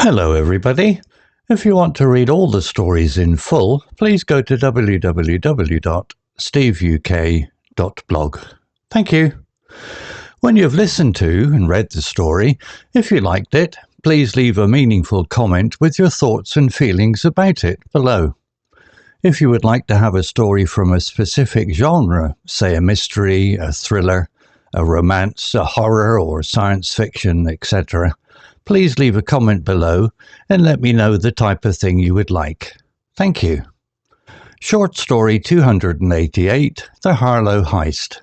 Hello everybody. If you want to read all the stories in full, please go to www.steveuk.blog. Thank you. When you've listened to and read the story, if you liked it, please leave a meaningful comment with your thoughts and feelings about it below. If you would like to have a story from a specific genre, say a mystery, a thriller, a romance, a horror or science fiction, etc., please leave a comment below and let me know the type of thing you would like. Thank you. Short story 288, The Harlow Heist.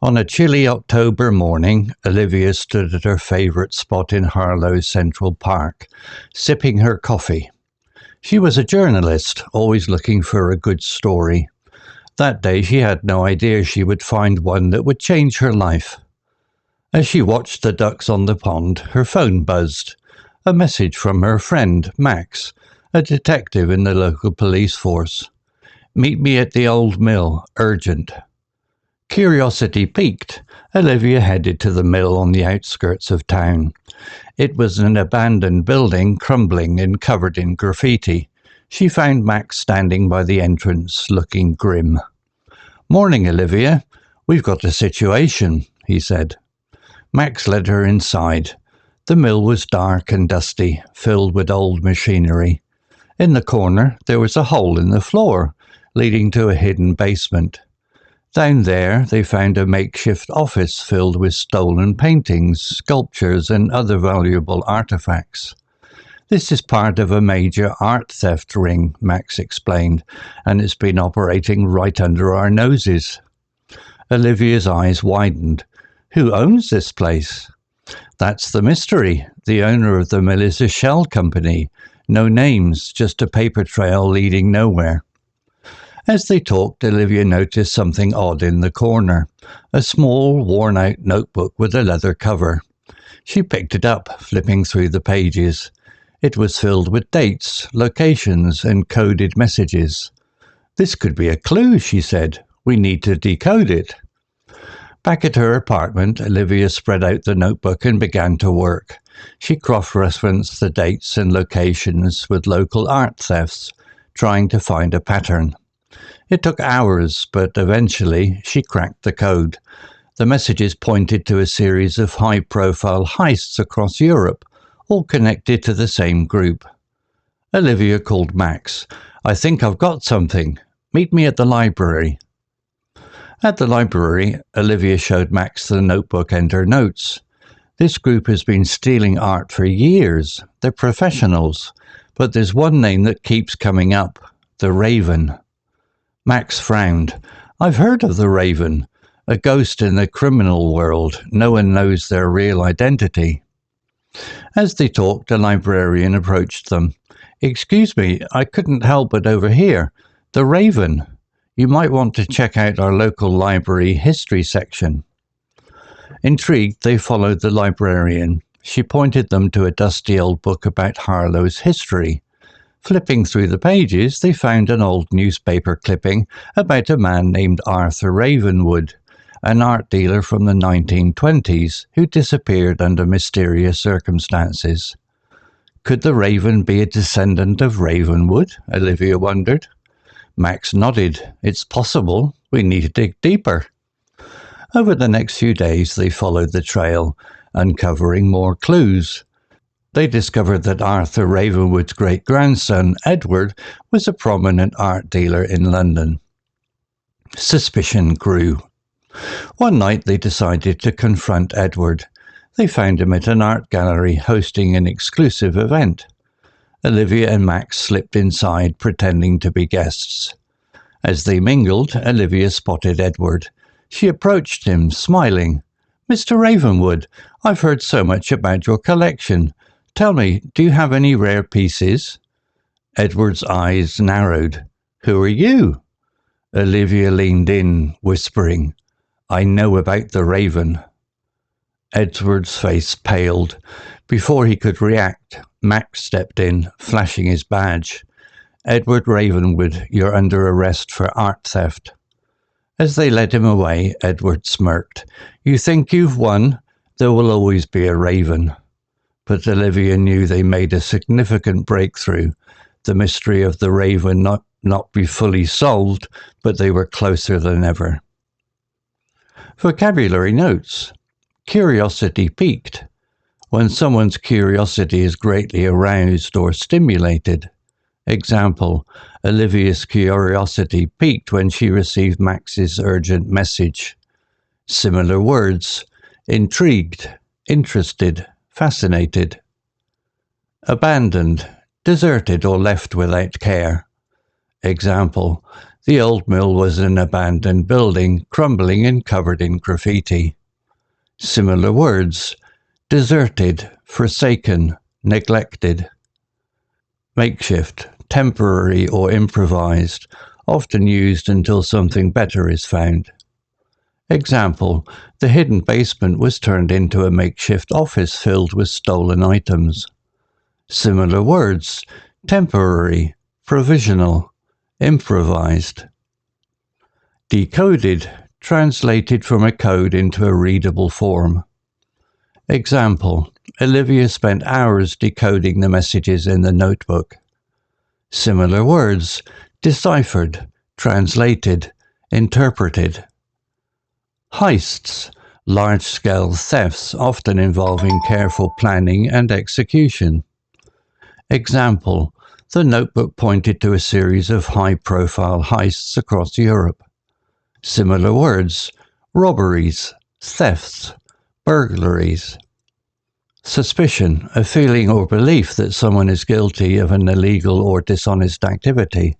On a chilly October morning, Olivia stood at her favourite spot in Harlow's Central Park, sipping her coffee. She was a journalist, always looking for a good story. That day she had no idea she would find one that would change her life. As she watched the ducks on the pond, her phone buzzed. A message from her friend, Max, a detective in the local police force. "Meet me at the old mill, urgent." Curiosity piqued, Olivia headed to the mill on the outskirts of town. It was an abandoned building, crumbling and covered in graffiti. She found Max standing by the entrance, looking grim. "Morning, Olivia. We've got a situation," he said. Max led her inside. The mill was dark and dusty, filled with old machinery. In the corner, there was a hole in the floor, leading to a hidden basement. Down there, they found a makeshift office filled with stolen paintings, sculptures, and other valuable artifacts. "This is part of a major art theft ring," Max explained, "and it's been operating right under our noses." Olivia's eyes widened. "Who owns this place?" "That's the mystery. The owner of the mill is a shell company. No names, just a paper trail leading nowhere." As they talked, Olivia noticed something odd in the corner. A small, worn-out notebook with a leather cover. She picked it up, flipping through the pages. It was filled with dates, locations, and coded messages. "This could be a clue," she said. "We need to decode it." Back at her apartment, Olivia spread out the notebook and began to work. She cross-referenced the dates and locations with local art thefts, trying to find a pattern. It took hours, but eventually she cracked the code. The messages pointed to a series of high-profile heists across Europe, all connected to the same group. Olivia called Max. "I think I've got something. Meet me at the library." At the library, Olivia showed Max the notebook and her notes. "This group has been stealing art for years. They're professionals. But there's one name that keeps coming up, the Raven." Max frowned. "I've heard of the Raven. A ghost in the criminal world. No one knows their real identity." As they talked, a librarian approached them. "Excuse me, I couldn't help but overhear. The Raven. You might want to check out our local library history section." Intrigued, they followed the librarian. She pointed them to a dusty old book about Harlow's history. Flipping through the pages, they found an old newspaper clipping about a man named Arthur Ravenwood, an art dealer from the 1920s who disappeared under mysterious circumstances. Could the Raven be a descendant of Ravenwood? Olivia wondered. Max nodded. "It's possible. We need to dig deeper." Over the next few days, they followed the trail, uncovering more clues. They discovered that Arthur Ravenwood's great-grandson, Edward, was a prominent art dealer in London. Suspicion grew. One night, they decided to confront Edward. They found him at an art gallery hosting an exclusive event. Olivia and Max slipped inside, pretending to be guests. As they mingled, Olivia spotted Edward. She approached him, smiling. "Mr. Ravenwood, I've heard so much about your collection. Tell me, do you have any rare pieces?" Edward's eyes narrowed. "Who are you?" Olivia leaned in, whispering, "I know about the Raven." Edward's face paled. Before he could react, Max stepped in, flashing his badge. "Edward Ravenwood, you're under arrest for art theft." As they led him away, Edward smirked. "You think you've won? There will always be a Raven." but Olivia knew they made a significant breakthrough. The mystery of the raven not be fully solved, but they were closer than ever. Vocabulary notes. Curiosity piqued. When someone's curiosity is greatly aroused or stimulated. Example, Olivia's curiosity piqued when she received Max's urgent message. Similar words, intrigued, interested, fascinated. Abandoned, deserted or left without care. Example, the old mill was an abandoned building, crumbling and covered in graffiti. Similar words, deserted, forsaken, neglected. Makeshift, temporary or improvised, often used until something better is found. Example, the hidden basement was turned into a makeshift office filled with stolen items. Similar words, temporary, provisional, improvised. Decoded, translated from a code into a readable form. Example, Olivia spent hours decoding the messages in the notebook. Similar words, deciphered, translated, interpreted. Heists, large-scale thefts often involving careful planning and execution. Example, the notebook pointed to a series of high-profile heists across Europe. Similar words, robberies, thefts, burglaries. Suspicion, a feeling or belief that someone is guilty of an illegal or dishonest activity.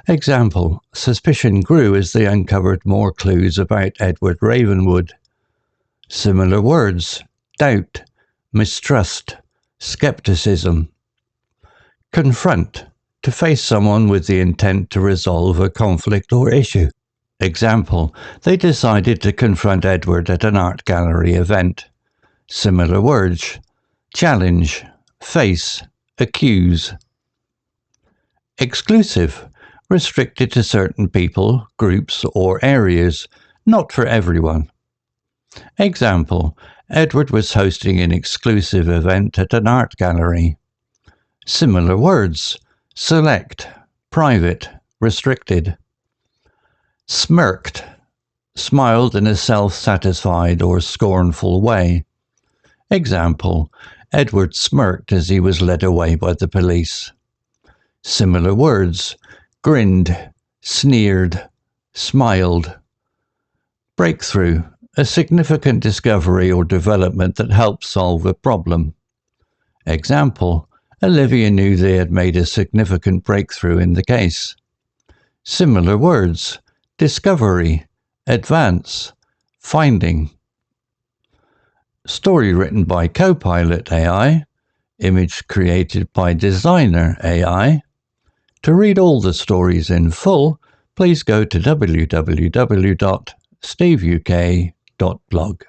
Example, suspicion grew as they uncovered more clues about Edward Ravenwood. Similar words, doubt, mistrust, skepticism. Confront, to face someone with the intent to resolve a conflict or issue. Example, they decided to confront Edward at an art gallery event. Similar words, challenge, face, accuse. Exclusive, restricted to certain people, groups, or areas, not for everyone. Example, Edward was hosting an exclusive event at an art gallery. Similar words, select, private, restricted. Smirked, smiled in a self-satisfied or scornful way. Example, Edward smirked as he was led away by the police. Similar words, grinned, sneered, smiled. Breakthrough, a significant discovery or development that helps solve a problem. Example, Olivia knew they had made a significant breakthrough in the case. Similar words, discovery, advance, finding. Story written by Copilot AI, image created by Designer AI. To read all the stories in full, please go to www.steveuk.blog.